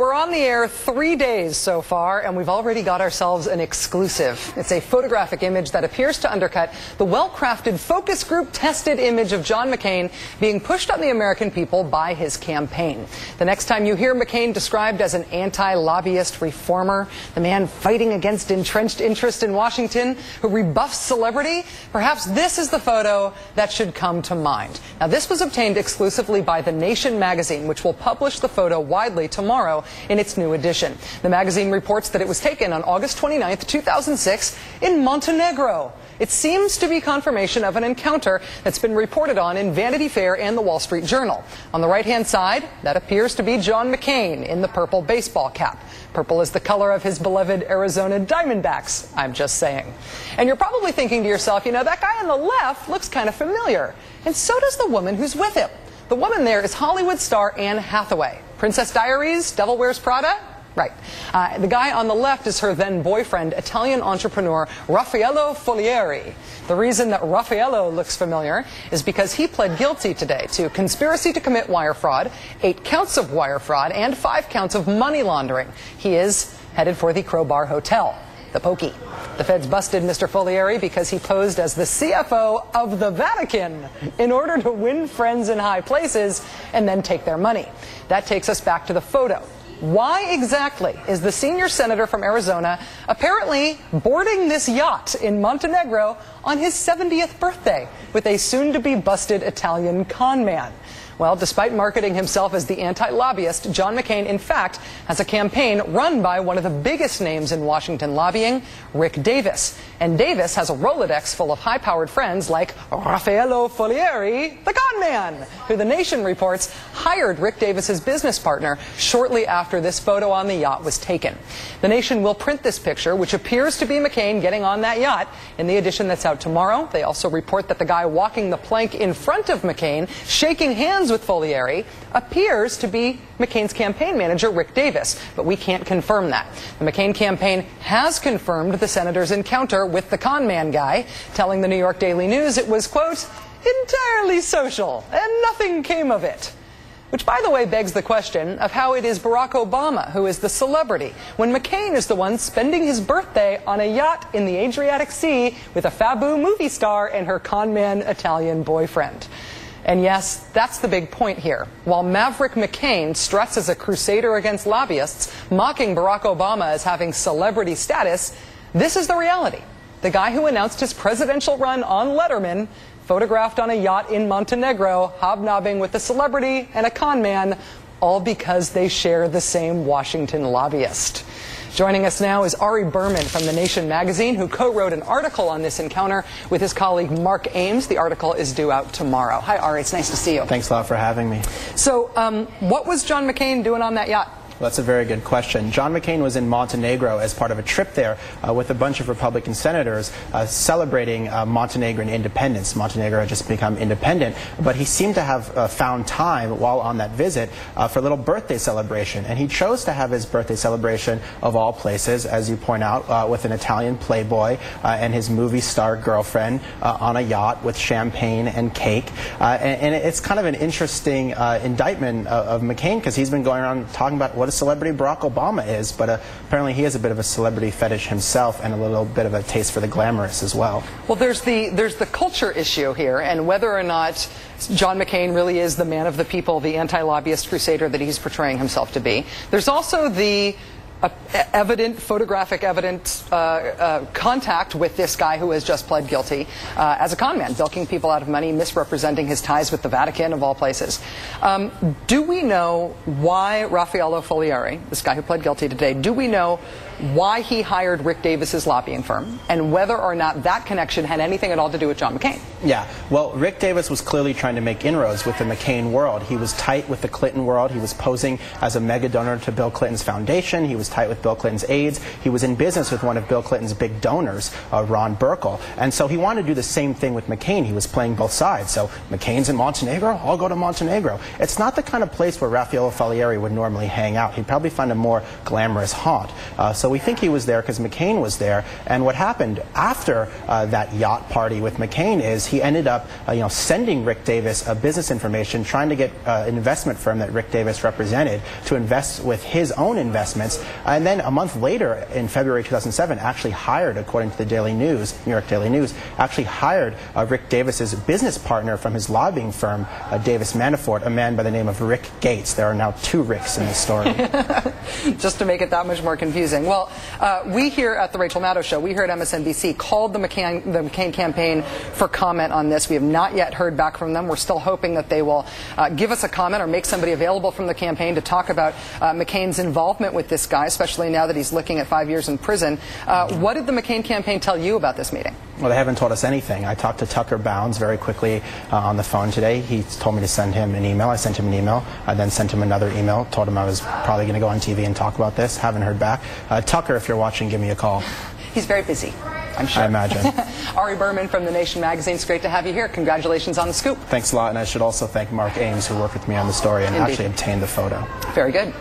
We're on the air 3 days so far, and we've already got ourselves an exclusive. It's a photographic image that appears to undercut the well-crafted focus group tested image of John McCain being pushed on the American people by his campaign. The next time you hear McCain described as an anti-lobbyist reformer, the man fighting against entrenched interest in Washington who rebuffs celebrity, perhaps this is the photo that should come to mind. Now, this was obtained exclusively by The Nation magazine, which will publish the photo widely tomorrow in its new edition. The magazine reports that it was taken on August 29, 2006 in Montenegro. It seems to be confirmation of an encounter that's been reported on in Vanity Fair and the Wall Street Journal. On the right-hand side, that appears to be John McCain in the purple baseball cap. Purple is the color of his beloved Arizona Diamondbacks, I'm just saying. And you're probably thinking to yourself, you know, that guy on the left looks kind of familiar. And so does the woman who's with him. The woman there is Hollywood star Anne Hathaway. Princess Diaries, Devil Wears Prada? Right. The guy on the left is her then boyfriend, Italian entrepreneur Raffello Folleri. The reason that Raffello looks familiar is because he pled guilty today to conspiracy to commit wire fraud, 8 counts of wire fraud, and 5 counts of money laundering. He is headed for the Crowbar Hotel, the Pokey. The feds busted Mr. Folleri because he posed as the CFO of the Vatican in order to win friends in high places and then take their money. That takes us back to the photo. Why exactly is the senior senator from Arizona apparently boarding this yacht in Montenegro on his 70th birthday with a soon-to-be busted Italian con man? Well, despite marketing himself as the anti-lobbyist, John McCain, in fact, has a campaign run by one of the biggest names in Washington lobbying, Rick Davis. And Davis has a Rolodex full of high-powered friends like Raffello Folleri, the con man, who The Nation reports hired Rick Davis's business partner shortly after this photo on the yacht was taken. The Nation will print this picture, which appears to be McCain getting on that yacht, in the edition that's out tomorrow. They also report that the guy walking the plank in front of McCain, shaking hands with Folleri, appears to be McCain's campaign manager, Rick Davis, but we can't confirm that. The McCain campaign has confirmed the senator's encounter with the con man guy, telling the New York Daily News it was, quote, entirely social, and nothing came of it. Which, by the way, begs the question of how it is Barack Obama who is the celebrity, when McCain is the one spending his birthday on a yacht in the Adriatic Sea with a Fabu movie star and her con man Italian boyfriend. And yes, that's the big point here. While Maverick McCain struts as a crusader against lobbyists, mocking Barack Obama as having celebrity status, this is the reality. The guy who announced his presidential run on Letterman, photographed on a yacht in Montenegro, hobnobbing with a celebrity and a con man, all because they share the same Washington lobbyist. Joining us now is Ari Berman from The Nation magazine, who co-wrote an article on this encounter with his colleague Mark Ames. The article is due out tomorrow. Hi, Ari. It's nice to see you. Thanks a lot for having me. So, what was John McCain doing on that yacht? Well, that's a very good question. John McCain was in Montenegro as part of a trip there with a bunch of Republican senators celebrating Montenegrin independence. Montenegro had just become independent, but he seemed to have found time while on that visit for a little birthday celebration. And he chose to have his birthday celebration, of all places, as you point out, with an Italian playboy and his movie star girlfriend on a yacht with champagne and cake. And it's kind of an interesting indictment of McCain, because he's been going around talking about what a celebrity Barack Obama is, but apparently he has a bit of a celebrity fetish himself and a little bit of a taste for the glamorous as well. Well, there's the culture issue here, and whether or not John McCain really is the man of the people, the anti-lobbyist crusader that he's portraying himself to be. There's also the photographic evidence contact with this guy who has just pled guilty as a con man, bilking people out of money, misrepresenting his ties with the Vatican, of all places. Do we know why Raffello Folleri, this guy who pled guilty today, do we know why he hired Rick Davis's lobbying firm, and whether or not that connection had anything at all to do with John McCain? Yeah, well, Rick Davis was clearly trying to make inroads with the McCain world. He was tight with the Clinton world. He was posing as a mega donor to Bill Clinton's foundation. He was tight with Bill Clinton's aides. He was in business with one of Bill Clinton's big donors, Ron Burkle. And so he wanted to do the same thing with McCain. He was playing both sides. So McCain's in Montenegro, I'll go to Montenegro. It's not the kind of place where Raffello Folleri would normally hang out. He'd probably find a more glamorous haunt. So we think he was there because McCain was there. And what happened after that yacht party with McCain is he ended up sending Rick Davis business information, trying to get an investment firm that Rick Davis represented to invest with his own investments. And then a month later, in February 2007, actually hired, according to the Daily News, New York Daily News, actually hired Rick Davis's business partner from his lobbying firm, Davis Manafort, a man by the name of Rick Gates. There are now two Ricks in this story. Just to make it that much more confusing. Well, we here at the Rachel Maddow Show, we here at MSNBC called the McCain campaign for comment on this. We have not yet heard back from them. We're still hoping that they will give us a comment or make somebody available from the campaign to talk about McCain's involvement with this guy, especially now that he's looking at 5 years in prison. What did the McCain campaign tell you about this meeting? Well, they haven't told us anything. I talked to Tucker Bounds very quickly on the phone today. He told me to send him an email. I sent him an email. I then sent him another email, told him I was probably going to go on TV and talk about this. Haven't heard back. Tucker, if you're watching, give me a call. He's very busy, I'm sure. I imagine. Ari Berman from The Nation magazine, it's great to have you here. Congratulations on the scoop. Thanks a lot, and I should also thank Mark Ames, who worked with me on the story and actually obtained the photo. Very good.